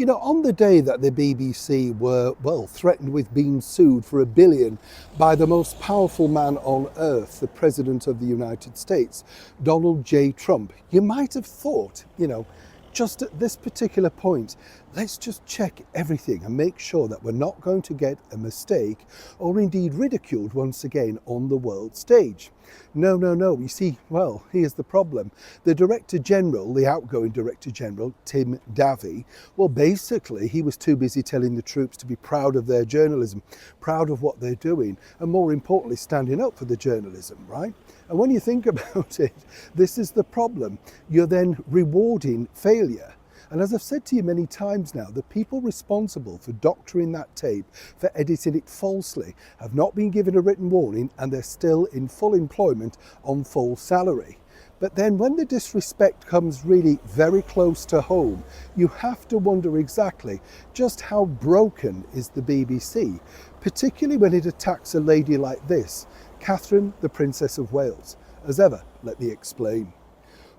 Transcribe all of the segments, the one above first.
You know, on the day that the BBC were, well, threatened with being sued for $1 billion by the most powerful man on earth, the President of the United States, Donald J. Trump, you might have thought, just at this particular point, let's just check everything and make sure that we're not going to get a mistake or indeed ridiculed once again on the world stage. No. You see, well, here's the problem. The Director General, the outgoing Director General, Tim Davie, well, basically, he was too busy telling the troops to be proud of their journalism, proud of what they're doing, and more importantly, standing up for the journalism, right? And when you think about it, this is the problem. You're then rewarding failure. And as I've said to you many times now, the people responsible for doctoring that tape, for editing it falsely, have not been given a written warning and they're still in full employment on full salary. But then when the disrespect comes really very close to home, you have to wonder exactly just how broken is the BBC, particularly when it attacks a lady like this, Catherine, the Princess of Wales. As ever, let me explain.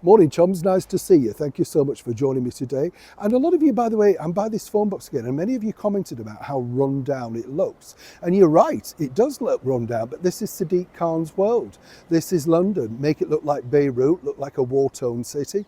Morning, chums. Nice to see you. Thank you so much for joining me today. And a lot of you, by the way, I'm by this phone box again, and many of you commented about how run down it looks. And you're right, it does look run down, but this is Sadiq Khan's world. This is London. Make it look like Beirut, look like a war-torn city.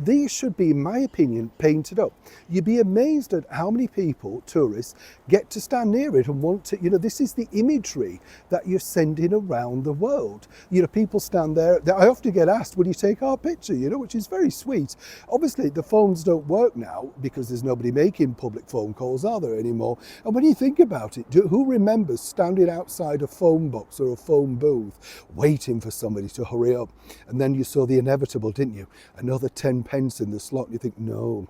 These should be, in my opinion, painted up. You'd be amazed at how many people, tourists, get to stand near it and want to, this is the imagery that you're sending around the world. People stand there. I often get asked, will you take our picture? Which is very sweet. Obviously, the phones don't work now because there's nobody making public phone calls, are there, anymore? And when you think about it, who remembers standing outside a phone box or a phone booth waiting for somebody to hurry up? And then you saw the inevitable, didn't you? Another 10 pence in the slot. You think, no.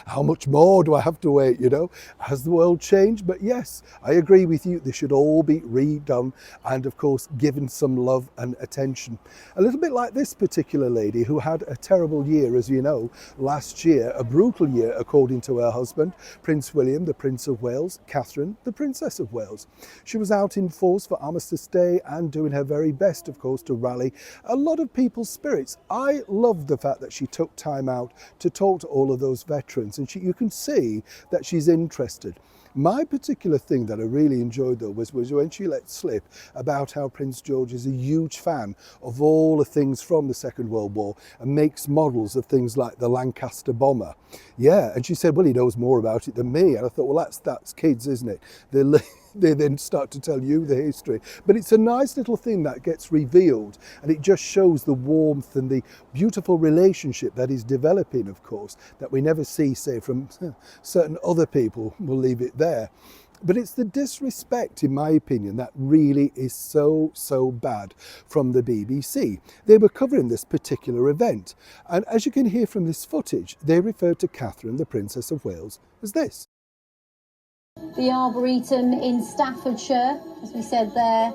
How much more do I have to wait, Has the world changed? But yes, I agree with you. They should all be redone and, of course, given some love and attention. A little bit like this particular lady who had a terrible year, as you know, last year, a brutal year, according to her husband, Prince William, the Prince of Wales, Catherine, the Princess of Wales. She was out in force for Armistice Day and doing her very best, of course, to rally a lot of people's spirits. I love the fact that she took time out to talk to all of those veterans. And you can see that she's interested. My particular thing that I really enjoyed, though, was when she let slip about how Prince George is a huge fan of all the things from the Second World War and makes models of things like the Lancaster bomber. Yeah, and she said, well, he knows more about it than me. And I thought, well, that's kids, isn't it? They then start to tell you the history. But it's a nice little thing that gets revealed, and it just shows the warmth and the beautiful relationship that is developing, of course, that we never see, say, from certain other people. We'll leave it there. But it's the disrespect, in my opinion, that really is so bad from the BBC. They were covering this particular event, and as you can hear from this footage, they referred to Catherine, the Princess of Wales, as this. The Arboretum in Staffordshire, as we said there.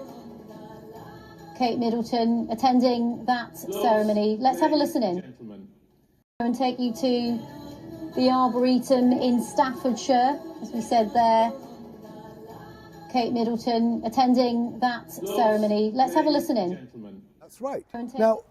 Kate Middleton attending that ceremony. Let's have a listen in. And take you to the Arboretum in Staffordshire, as we said there. Kate Middleton attending that ceremony. Let's have a listen in. That's right. Now,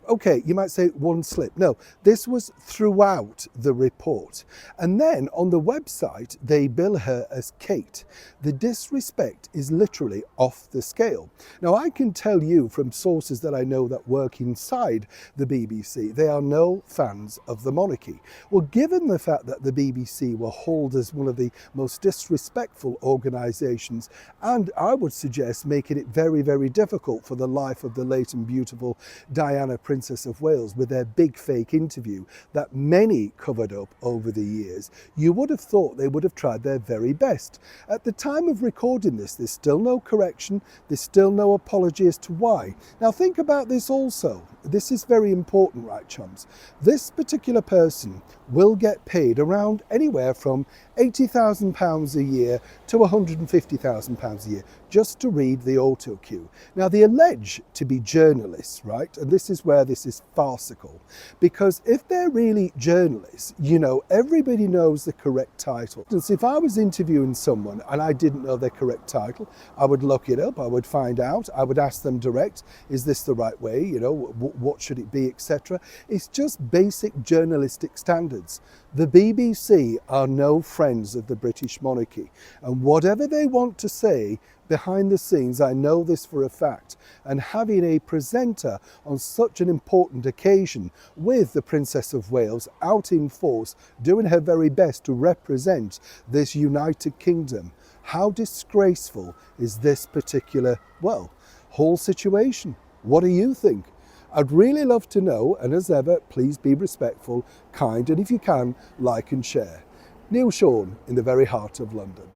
okay, you might say one slip. No, this was throughout the report. And then on the website, they bill her as Kate. The disrespect is literally off the scale. Now, I can tell you from sources that I know that work inside the BBC, they are no fans of the monarchy. Well, given the fact that the BBC were hauled as one of the most disrespectful organisations, and I would suggest making it very, very difficult for the life of the late and beautiful Diana, Princess of Wales, with their big fake interview that many covered up over the years, you would have thought they would have tried their very best. At the time of recording this, there's still no correction, there's still no apology as to why. Now think about this also. This is very important, right, chums? This particular person will get paid around anywhere from £80,000 a year to £150,000 a year just to read the auto cue. Now, they allege to be journalists, right? And this is where this is farcical. Because if they're really journalists, you know, everybody knows the correct title. And so if I was interviewing someone and I didn't know their correct title, I would look it up, I would find out, I would ask them direct, is this the right way, you know, what should it be, etc. It's just basic journalistic standards. The BBC are no friends of the British monarchy, and whatever they want to say behind the scenes, I know this for a fact, and having a presenter on such an important occasion with the Princess of Wales out in force, doing her very best to represent this United Kingdom, how disgraceful is this particular, well, whole situation? What do you think? I'd really love to know, and as ever, please be respectful, kind, and if you can, like and share. Neil Sean in the very heart of London.